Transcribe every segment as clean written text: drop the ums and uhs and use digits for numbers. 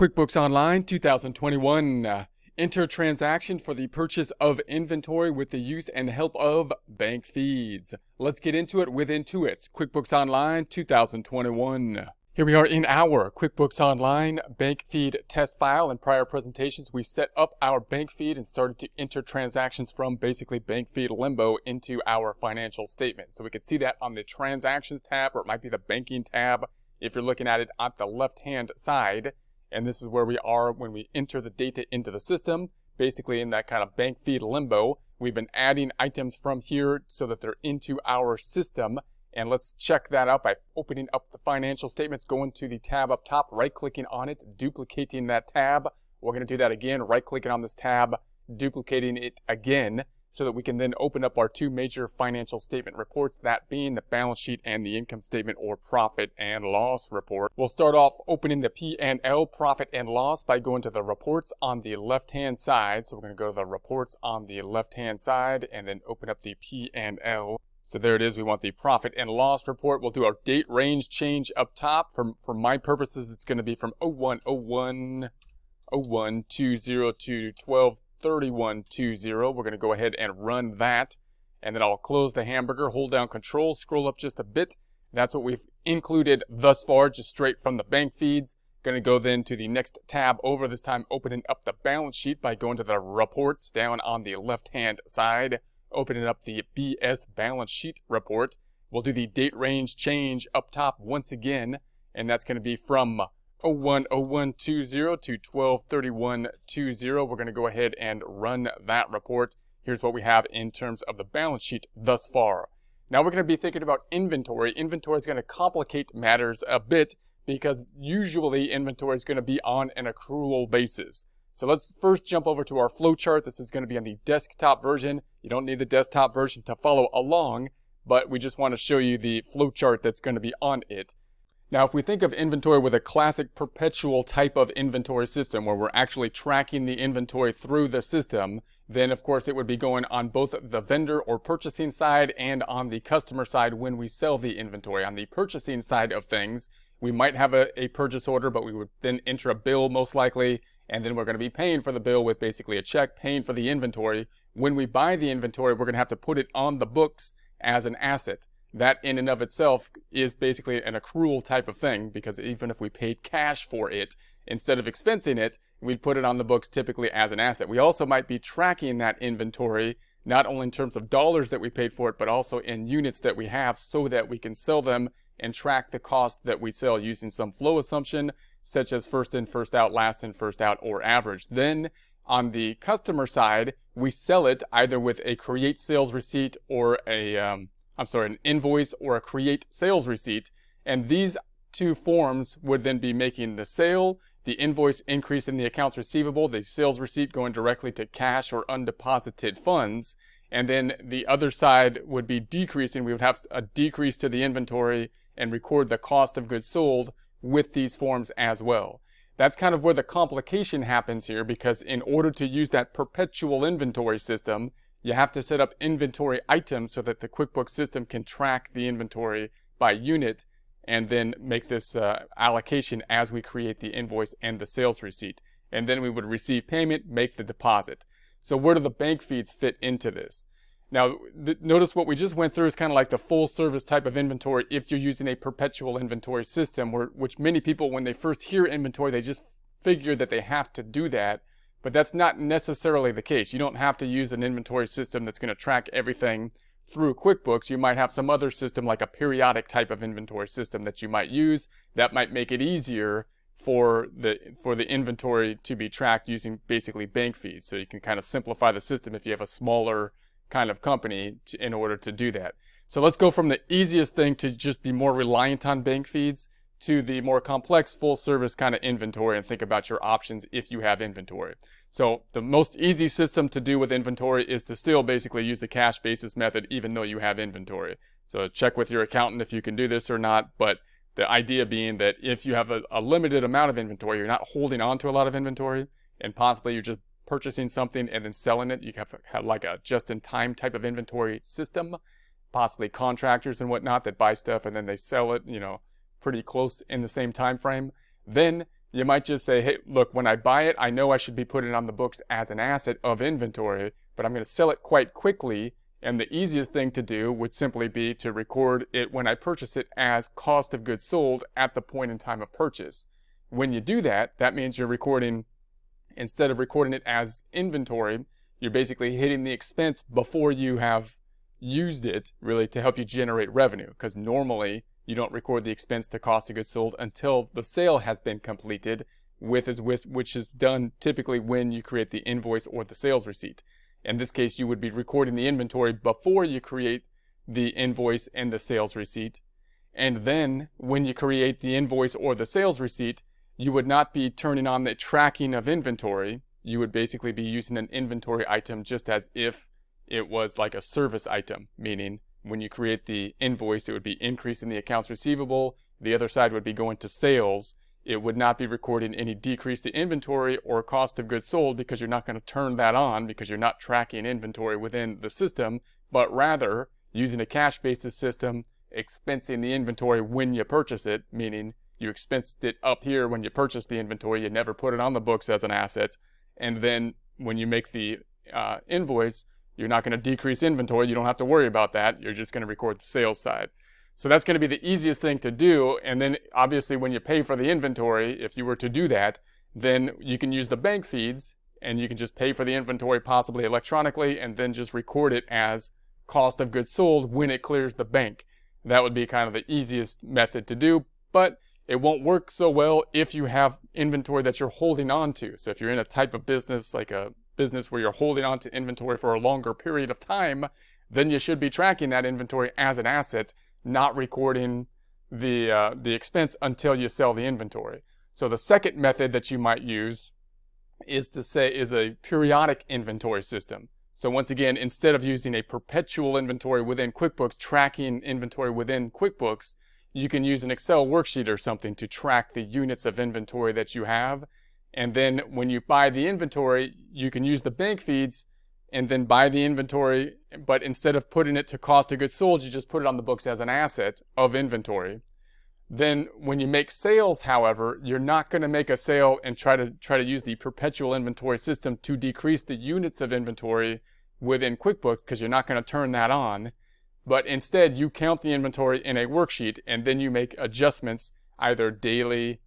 QuickBooks Online 2021. Enter transaction for the purchase of inventory with the use and help of bank feeds. Let's get into it with Intuit's QuickBooks Online 2021. Here we are in our QuickBooks Online bank feed test file. In prior presentations, we set up our bank feed and started to enter transactions from basically bank feed limbo into our financial statement. So we could see that on the transactions tab, or it might be the banking tab if you're looking at it at the left-hand side. And this is where we are when we enter the data into the system, basically in that kind of bank feed limbo. We've been adding items from here so that they're into our system. And let's check that out by opening up the financial statements, going to the tab up top, right-clicking on it, duplicating that tab. We're going to do that again, right-clicking on this tab, duplicating it again, so that we can then open up our two major financial statement reports, that being the balance sheet and the income statement or profit and loss report. We'll start off opening the P&L, profit and loss, by going to the reports on the left-hand side. So we're going to go to the reports on the left-hand side and then open up the P&L. So there it is. We want the profit and loss report. We'll do our date range change up top. For my purposes, it's going to be from 01/01/01/20 to 12/31/20. We're going to go ahead and run that. And then I'll close the hamburger, hold down Control, scroll up just a bit. That's what we've included thus far, just straight from the bank feeds. Going to go then to the next tab over, this time opening up the balance sheet by going to the reports down on the left-hand side. Opening up the BS balance sheet report. We'll do the date range change up top once again, and that's going to be from 01/01/20 to 12/31/20. We're going to go ahead and run that report. Here's what we have in terms of the balance sheet thus far. Now we're going to be thinking about inventory. Inventory is going to complicate matters a bit because usually inventory is going to be on an accrual basis. So let's first jump over to our flowchart. This is going to be on the desktop version. You don't need the desktop version to follow along, but we just want to show you the flowchart that's going to be on it. Now, if we think of inventory with a classic perpetual type of inventory system where we're actually tracking the inventory through the system, then of course it would be going on both the vendor or purchasing side and on the customer side when we sell the inventory. On the purchasing side of things, we might have a purchase order, but we would then enter a bill most likely, and then we're going to be paying for the bill with basically a check, paying for the inventory. When we buy the inventory, we're going to have to put it on the books as an asset. That in and of itself is basically an accrual type of thing, because even if we paid cash for it, instead of expensing it, we'd put it on the books typically as an asset. We also might be tracking that inventory, not only in terms of dollars that we paid for it, but also in units that we have so that we can sell them and track the cost that we sell using some flow assumption, such as first in, first out, last in, first out, or average. Then on the customer side, we sell it either with a create sales receipt or an invoice or a create sales receipt. And these two forms would then be making the sale, the invoice increase in the accounts receivable, the sales receipt going directly to cash or undeposited funds. And then the other side would be decreasing. We would have a decrease to the inventory and record the cost of goods sold with these forms as well. That's kind of where the complication happens here, because in order to use that perpetual inventory system, you have to set up inventory items so that the QuickBooks system can track the inventory by unit and then make this allocation as we create the invoice and the sales receipt. And then we would receive payment, make the deposit. So where do the bank feeds fit into this? Now, notice what we just went through is kind of like the full service type of inventory if you're using a perpetual inventory system, which many people, when they first hear inventory, they just figure that they have to do that. But that's not necessarily the case. You don't have to use an inventory system that's going to track everything through QuickBooks. You might have some other system, like a periodic type of inventory system that you might use. That might make it easier for the inventory to be tracked using basically bank feeds. So you can kind of simplify the system if you have a smaller kind of company in order to do that. So let's go from the easiest thing to just be more reliant on bank feeds to the more complex full service kind of inventory, and think about your options if you have inventory. So the most easy system to do with inventory is to still basically use the cash basis method even though you have inventory. So check with your accountant if you can do this or not, but the idea being that if you have a limited amount of inventory, you're not holding on to a lot of inventory, and possibly you're just purchasing something and then selling it. You have like a just-in-time type of inventory system, possibly contractors and whatnot that buy stuff and then they sell it, pretty close in the same time frame. Then you might just say, hey, look, when I buy it, I know I should be putting it on the books as an asset of inventory, but I'm going to sell it quite quickly. And the easiest thing to do would simply be to record it when I purchase it as cost of goods sold at the point in time of purchase. When you do that, that means you're recording, instead of recording it as inventory, you're basically hitting the expense before you have used it, really, to help you generate revenue. Because normally you don't record the expense to cost of goods sold until the sale has been completed, which is done typically when you create the invoice or the sales receipt. In this case, you would be recording the inventory before you create the invoice and the sales receipt. And then when you create the invoice or the sales receipt, you would not be turning on the tracking of inventory. You would basically be using an inventory item just as if it was like a service item, meaning when you create the invoice, it would be increasing the accounts receivable. The other side would be going to sales. It would not be recording any decrease to inventory or cost of goods sold because you're not going to turn that on because you're not tracking inventory within the system, but rather using a cash basis system, expensing the inventory when you purchase it, meaning you expensed it up here when you purchased the inventory, you never put it on the books as an asset, and then when you make the invoice, you're not going to decrease inventory, you don't have to worry about that, you're just going to record the sales side. So that's going to be the easiest thing to do. And then obviously when you pay for the inventory, if you were to do that, then you can use the bank feeds and you can just pay for the inventory possibly electronically and then just record it as cost of goods sold when it clears the bank. That would be kind of the easiest method to do, but it won't work so well if you have inventory that you're holding on to. So if you're in a type of business, like a business where you're holding on to inventory for a longer period of time, then you should be tracking that inventory as an asset, not recording the expense until you sell the inventory. So the second method that you might use is a periodic inventory system. So once again, instead of using a perpetual inventory within QuickBooks, tracking inventory within QuickBooks, you can use an Excel worksheet or something to track the units of inventory that you have. And then when you buy the inventory, you can use the bank feeds and then buy the inventory, but instead of putting it to cost of goods sold, you just put it on the books as an asset of inventory. Then when you make sales, however, you're not going to make a sale and try to use the perpetual inventory system to decrease the units of inventory within QuickBooks because you're not going to turn that on. But instead, you count the inventory in a worksheet and then you make adjustments either daily,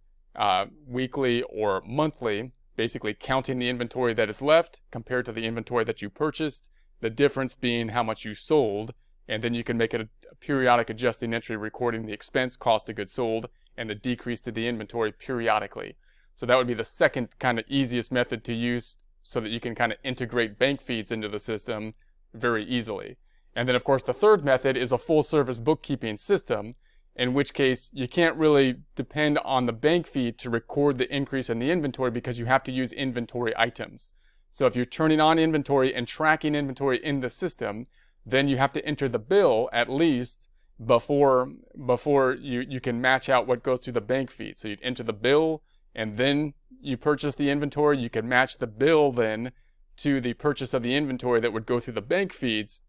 weekly, or monthly, basically counting the inventory that is left compared to the inventory that you purchased, the difference being how much you sold, and then you can make it a periodic adjusting entry recording the expense, cost of goods sold, and the decrease to the inventory periodically. So that would be the second kind of easiest method to use so that you can kind of integrate bank feeds into the system very easily. And then of course the third method is a full service bookkeeping system, in which case you can't really depend on the bank feed to record the increase in the inventory because you have to use inventory items. So if you're turning on inventory and tracking inventory in the system, then you have to enter the bill at least before you can match out what goes through the bank feed. So you'd enter the bill and then you purchase the inventory. You can match the bill then to the purchase of the inventory that would go through the bank feeds.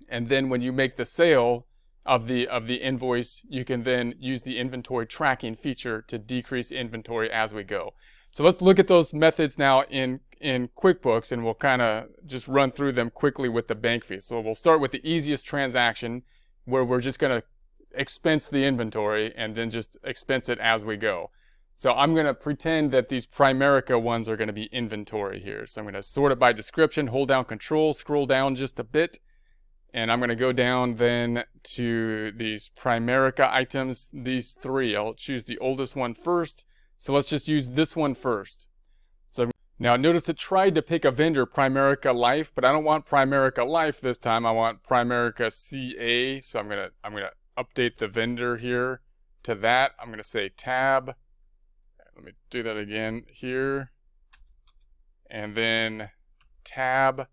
And then when you make the sale of the invoice, you can then use the inventory tracking feature to decrease inventory as we go. So let's look at those methods now in QuickBooks, and we'll kind of just run through them quickly with the bank fees. So we'll start with the easiest transaction where we're just going to expense the inventory and then just expense it as we go. So I'm going to pretend that these Primerica ones are going to be inventory here. So I'm going to sort it by description, hold down Control, scroll down just a bit, and I'm going to go down then to these Primerica items, these three. I'll choose the oldest one first. So let's just use this one first. So now notice it tried to pick a vendor, Primerica Life, but I don't want Primerica Life this time. I want Primerica CA. So I'm gonna update the vendor here to that. I'm gonna say tab. Let me do that again here. And then tab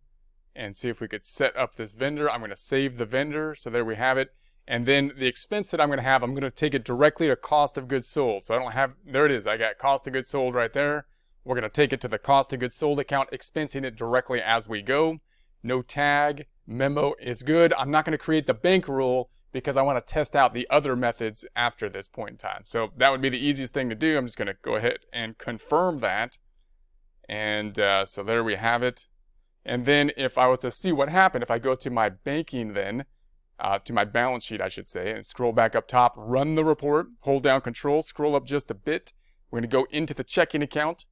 and see if we could set up this vendor. I'm gonna save the vendor. So there we have it. And then the expense that I'm going to have, I'm going to take it directly to cost of goods sold. So I don't have, there it is. I got cost of goods sold right there. We're going to take it to the cost of goods sold account, expensing it directly as we go. No tag, memo is good. I'm not going to create the bank rule because I want to test out the other methods after this point in time. So that would be the easiest thing to do. I'm just going to go ahead and confirm that. And so there we have it. And then if I was to see what happened, if I go to my banking then, to my balance sheet, I should say, and scroll back up top, run the report, hold down Control, scroll up just a bit. We're going to go into the checking account.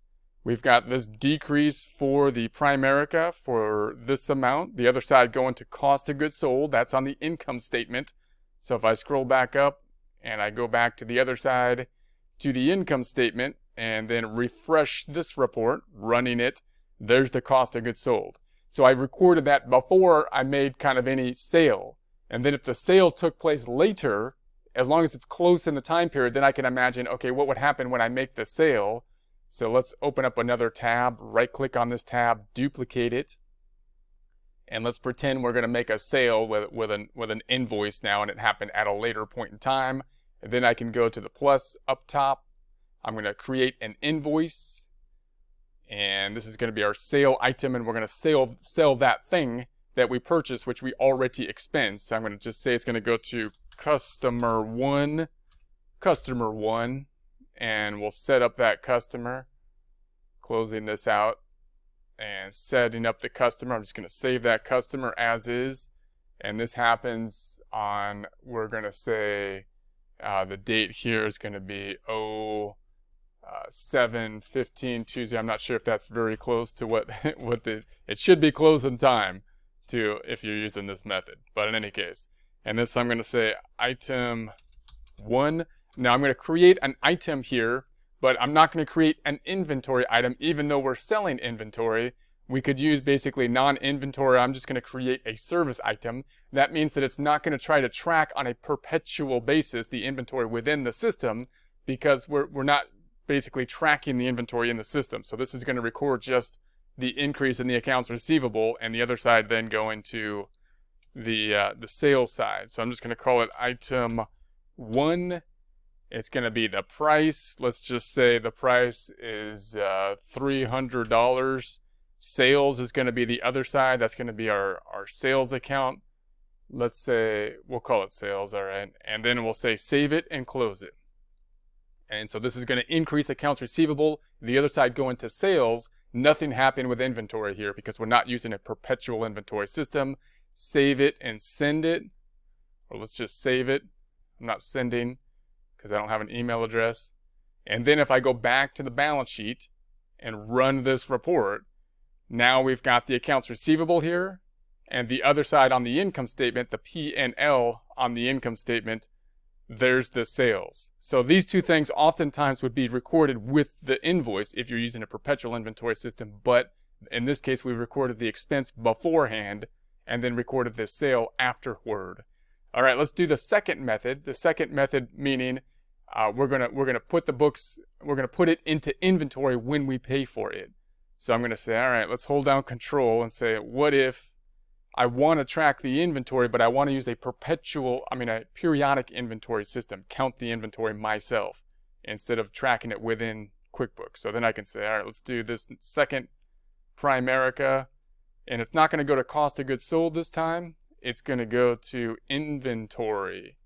We've got this decrease for the Primerica for this amount. The other side going to cost of goods sold. That's on the income statement. So if I scroll back up and I go back to the other side to the income statement and then refresh this report, running it, there's the cost of goods sold. So I recorded that before I made kind of any sale. And then if the sale took place later, as long as it's close in the time period, then I can imagine, okay, what would happen when I make the sale? So let's open up another tab, right click on this tab, duplicate it. And let's pretend we're going to make a sale with an invoice now, and it happened at a later point in time. And then I can go to the plus up top. I'm going to create an invoice. And this is going to be our sale item, and we're going to sell that thing that we purchased, which we already expensed. So I'm going to just say it's going to go to customer one, and we'll set up that customer, closing this out and setting up the customer. I'm just going to save that customer as is. And this happens on, we're going to say the date here is going to be 7/15/20. I'm not sure if that's very close to what it should be close in time to if you're using this method. But in any case, and this I'm going to say item 1. Now I'm going to create an item here, but I'm not going to create an inventory item, even though we're selling inventory. We could use basically non-inventory. I'm just going to create a service item. That means that it's not going to try to track on a perpetual basis the inventory within the system, because we're not basically tracking the inventory in the system. So this is going to record just the increase in the accounts receivable, and the other side then going to the sales side. So I'm just going to call it item 1. It's going to be the price. Let's just say the price is $300. Sales is going to be the other side. That's going to be our sales account. Let's say we'll call it sales, all right. And then we'll say save it and close it. And so this is going to increase accounts receivable. The other side going to sales. Nothing happened with inventory here because we're not using a perpetual inventory system. Save it and send it. Or let's just save it. I'm not sending because I don't have an email address. And then if I go back to the balance sheet and run this report, now we've got the accounts receivable here, and the other side on the income statement, the P&L on the income statement, there's the sales. So these two things oftentimes would be recorded with the invoice if you're using a perpetual inventory system, but in this case we recorded the expense beforehand and then recorded the sale afterward. All right, let's do the second method. The second method meaning we're gonna put the books, we're gonna put it into inventory when we pay for it. So I'm gonna say, all right, let's hold down Control and say, what if I want to track the inventory, but I want to use a periodic inventory system, count the inventory myself instead of tracking it within QuickBooks. So then I can say, all right, let's do this second Primerica, and it's not going to go to cost of goods sold this time. It's going to go to inventory.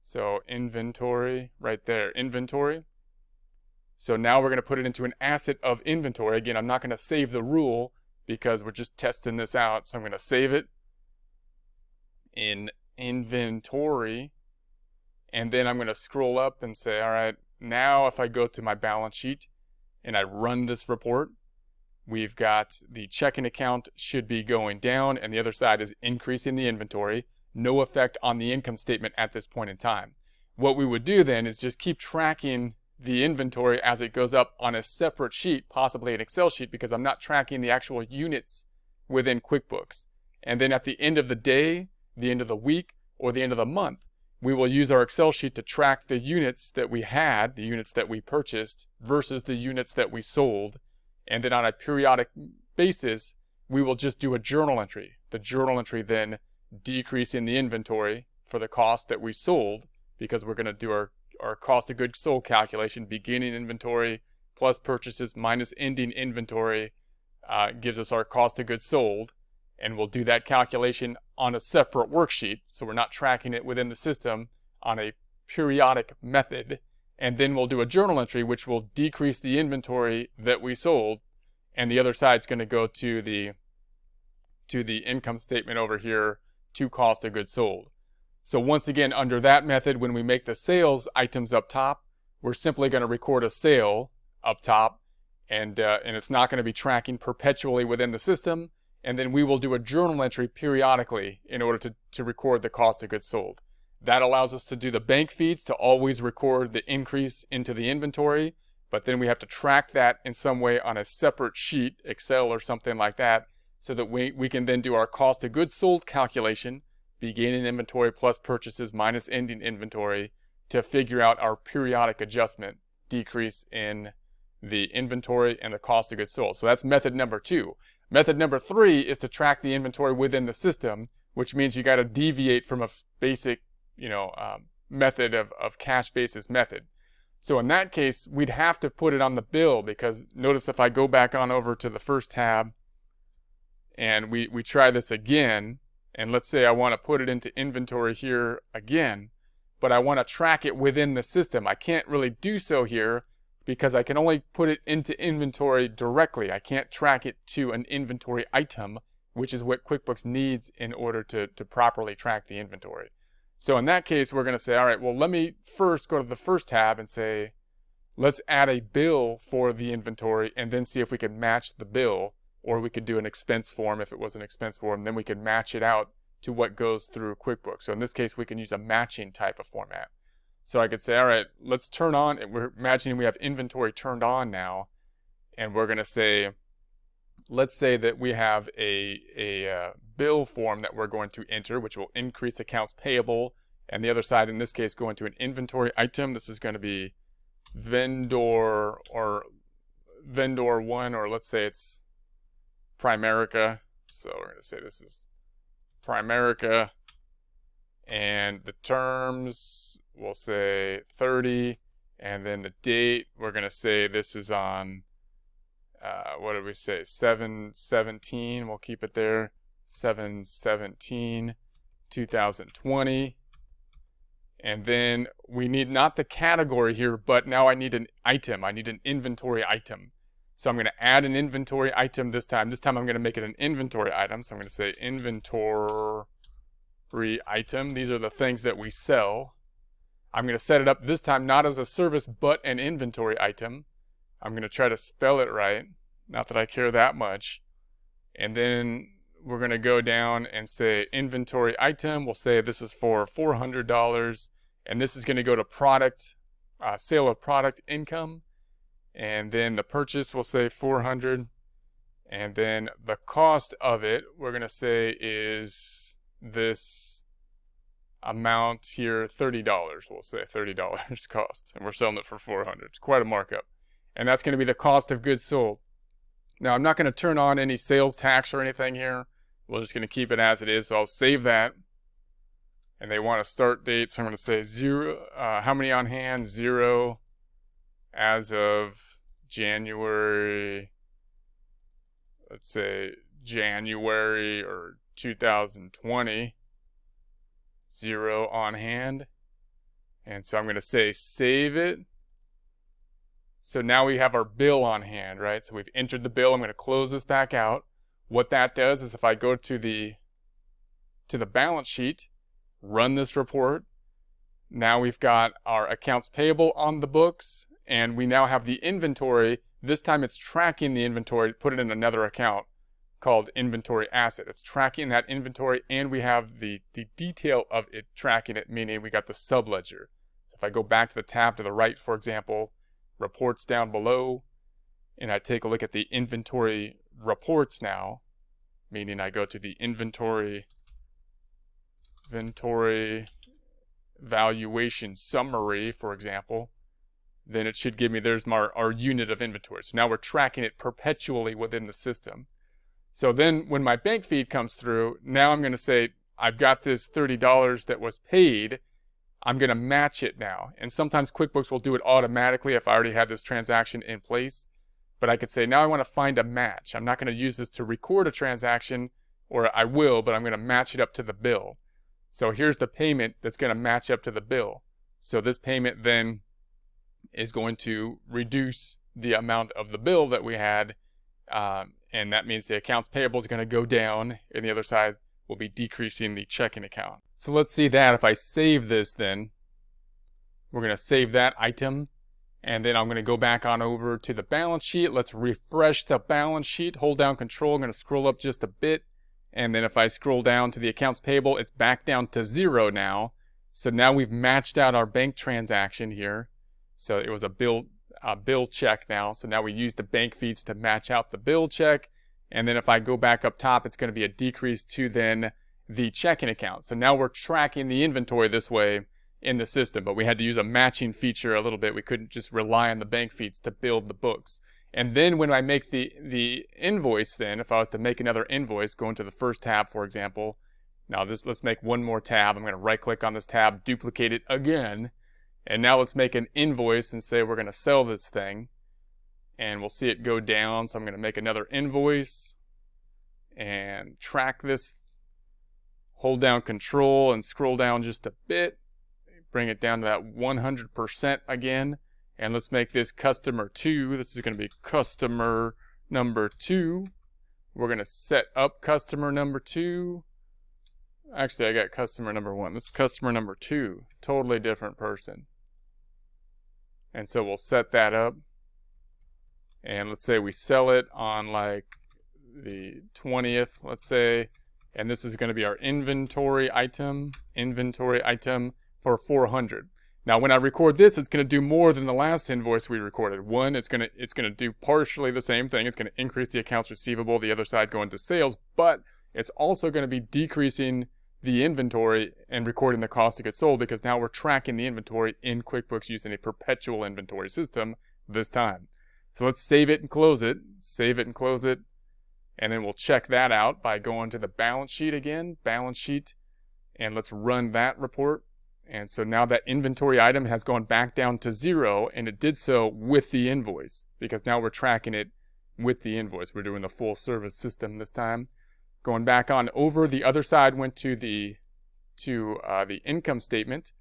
So inventory right there, inventory. So now we're going to put it into an asset of inventory. Again, I'm not going to save the rule because we're just testing this out. So I'm going to save it in inventory. And then I'm going to scroll up and say, all right, now if I go to my balance sheet and I run this report, we've got the checking account should be going down and the other side is increasing the inventory. No effect on the income statement at this point in time. What we would do then is just keep tracking the inventory as it goes up on a separate sheet, possibly an Excel sheet, because I'm not tracking the actual units within QuickBooks. And then at the end of the day, the end of the week, or the end of the month, we will use our Excel sheet to track the units that we had, the units that we purchased, versus the units that we sold. And then on a periodic basis, we will just do a journal entry. The journal entry then decreasing the inventory for the cost that we sold, because we're going to do our cost of goods sold calculation, beginning inventory plus purchases minus ending inventory gives us our cost of goods sold, and we'll do that calculation on a separate worksheet. So we're not tracking it within the system on a periodic method. And then we'll do a journal entry, which will decrease the inventory that we sold. And the other side's going to go to the income statement over here to cost of goods sold. So once again, under that method, when we make the sales items up top, we're simply going to record a sale up top, and it's not going to be tracking perpetually within the system. And then we will do a journal entry periodically in order to record the cost of goods sold. That allows us to do the bank feeds to always record the increase into the inventory, but then we have to track that in some way on a separate sheet, Excel or something like that, so that we can then do our cost of goods sold calculation, beginning inventory plus purchases minus ending inventory, to figure out our periodic adjustment, decrease in the inventory and the cost of goods sold. So that's method number 2. Method number 3 is to track the inventory within the system, which means you got to deviate from a basic, method of cash basis method. So in that case, we'd have to put it on the bill, because notice if I go back on over to the first tab and we try this again, and let's say I want to put it into inventory here again, but I want to track it within the system. I can't really do so here because I can only put it into inventory directly. I can't track it to an inventory item, which is what QuickBooks needs in order to properly track the inventory. So in that case, we're going to say, all right, well, let me first go to the first tab and say, let's add a bill for the inventory, and then see if we can match the bill, or we could do an expense form if it was an expense form, then we could match it out to what goes through QuickBooks. So in this case, we can use a matching type of format. So I could say, all right, let's turn on, we're imagining we have inventory turned on now, and we're going to say, let's say that we have a bill form that we're going to enter, which will increase accounts payable, and the other side, in this case, go into an inventory item. This is going to be vendor 1, or let's say it's Primerica. So we're going to say this is Primerica, and the terms, we'll say 30, and then the date, we're going to say this is on, what did we say, 7/17, we'll keep it there, 7/17/2020. And then we need not the category here, but now I need an item. I need an inventory item. So I'm going to add an inventory item this time. This time I'm going to make it an inventory item. So I'm going to say inventory item. These are the things that we sell. I'm going to set it up this time not as a service, but an inventory item. I'm going to try to spell it right. Not that I care that much. And then we're going to go down and say inventory item. We'll say this is for $400. And this is going to go to product, sale of product income. And then the purchase, we'll say 400. And then the cost of it, we're going to say is this amount here, $30. We'll say $30 cost. And we're selling it for 400. It's quite a markup. And that's going to be the cost of goods sold. Now, I'm not going to turn on any sales tax or anything here. We're just going to keep it as it is. So I'll save that. And they want a start date. So I'm going to say 0. How many on hand? 0 as of January. Let's say January or 2020. 0 on hand. And so I'm going to say save it. So now we have our bill on hand, right? So we've entered the bill. I'm going to close this back out. What that does is if I go to the balance sheet, run this report, now we've got our accounts payable on the books, and we now have the inventory. This time it's tracking the inventory, put it in another account called inventory asset. It's tracking that inventory, and we have the detail of it tracking it, meaning we got the subledger. So if I go back to the tab to the right, for example, reports down below, and I take a look at the inventory reports now, meaning I go to the inventory valuation summary, for example, then it should give me, there's our unit of inventory. So now we're tracking it perpetually within the system. So then when my bank feed comes through, now I'm going to say, I've got this $30 that was paid. I'm going to match it now. And sometimes QuickBooks will do it automatically if I already had this transaction in place. But I could say, now I want to find a match. I'm not going to use this to record a transaction. or I will, but I'm going to match it up to the bill. So here's the payment that's going to match up to the bill. So this payment then is going to reduce the amount of the bill that we had, and that means the accounts payable is going to go down, and the other side will be decreasing the checking account. So let's see that. If I save this, then we're going to save that item, and then I'm going to go back on over to the balance sheet. Let's refresh the balance sheet. Hold down Control. I'm going to scroll up just a bit, and then if I scroll down to the accounts payable, it's back down to 0 now. So now we've matched out our bank transaction here. So it was a bill check now. So now we use the bank feeds to match out the bill check. And then if I go back up top, it's going to be a decrease to then the checking account. So now we're tracking the inventory this way in the system, but we had to use a matching feature a little bit. We couldn't just rely on the bank feeds to build the books. And then when I make the invoice, then if I was to make another invoice, go into the first tab, for example. Now let's make one more tab. I'm going to right click on this tab, duplicate it again. And now let's make an invoice and say we're going to sell this thing. And we'll see it go down. So I'm going to make another invoice and track this. Hold down Control and scroll down just a bit. Bring it down to that 100% again. And let's make this customer 2. This is going to be customer number 2. We're going to set up customer number 2. Actually, I got customer number 1. This is customer number 2. Totally different person. And so we'll set that up. And let's say we sell it on like the 20th, let's say. And this is going to be our inventory item for 400. Now, when I record this, it's going to do more than the last invoice we recorded. One, it's going to do partially the same thing. It's going to increase the accounts receivable, the other side going to sales, but it's also going to be decreasing the inventory and recording the cost of goods sold, because now we're tracking the inventory in QuickBooks using a perpetual inventory system this time. So let's save it and close it. Save it and close it. And then we'll check that out by going to the balance sheet again, balance sheet, and let's run that report. And so now that inventory item has gone back down to 0, and it did so with the invoice, because now we're tracking it with the invoice. We're doing the full service system this time. Going back on over, the other side went to the income statement.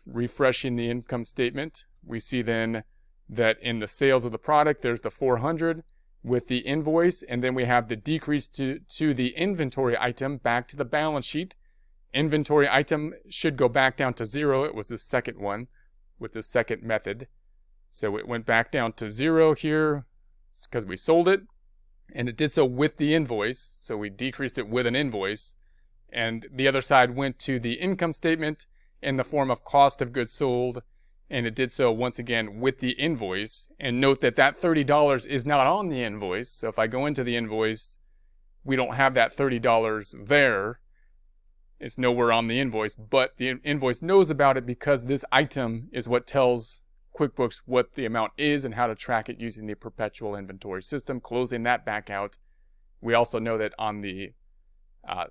Refreshing the income statement, we see then that in the sales of the product, there's the 400 with the invoice, and then we have the decrease to the inventory item back to the balance sheet. Inventory item should go back down to 0. It was the second one with the second method. So it went back down to 0 here because we sold it. And it did so with the invoice, so we decreased it with an invoice. And the other side went to the income statement in the form of cost of goods sold, and it did so once again with the invoice. And note that that $30 is not on the invoice, so if I go into the invoice, we don't have that $30 there. It's nowhere on the invoice, but the invoice knows about it because this item is what tells QuickBooks what the amount is and how to track it using the perpetual inventory system. Closing that back out. We also know that on the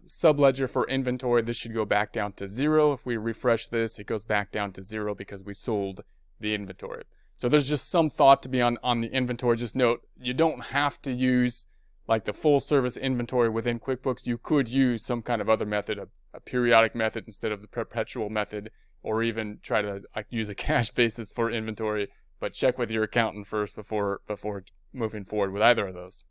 subledger for inventory, this should go back down to 0. If we refresh this, it goes back down to 0 because we sold the inventory. So there's just some thought to be on the inventory. Just note, you don't have to use like the full service inventory within QuickBooks. You could use some kind of other method, a periodic method instead of the perpetual method, or even try to use a cash basis for inventory, but check with your accountant first before moving forward with either of those.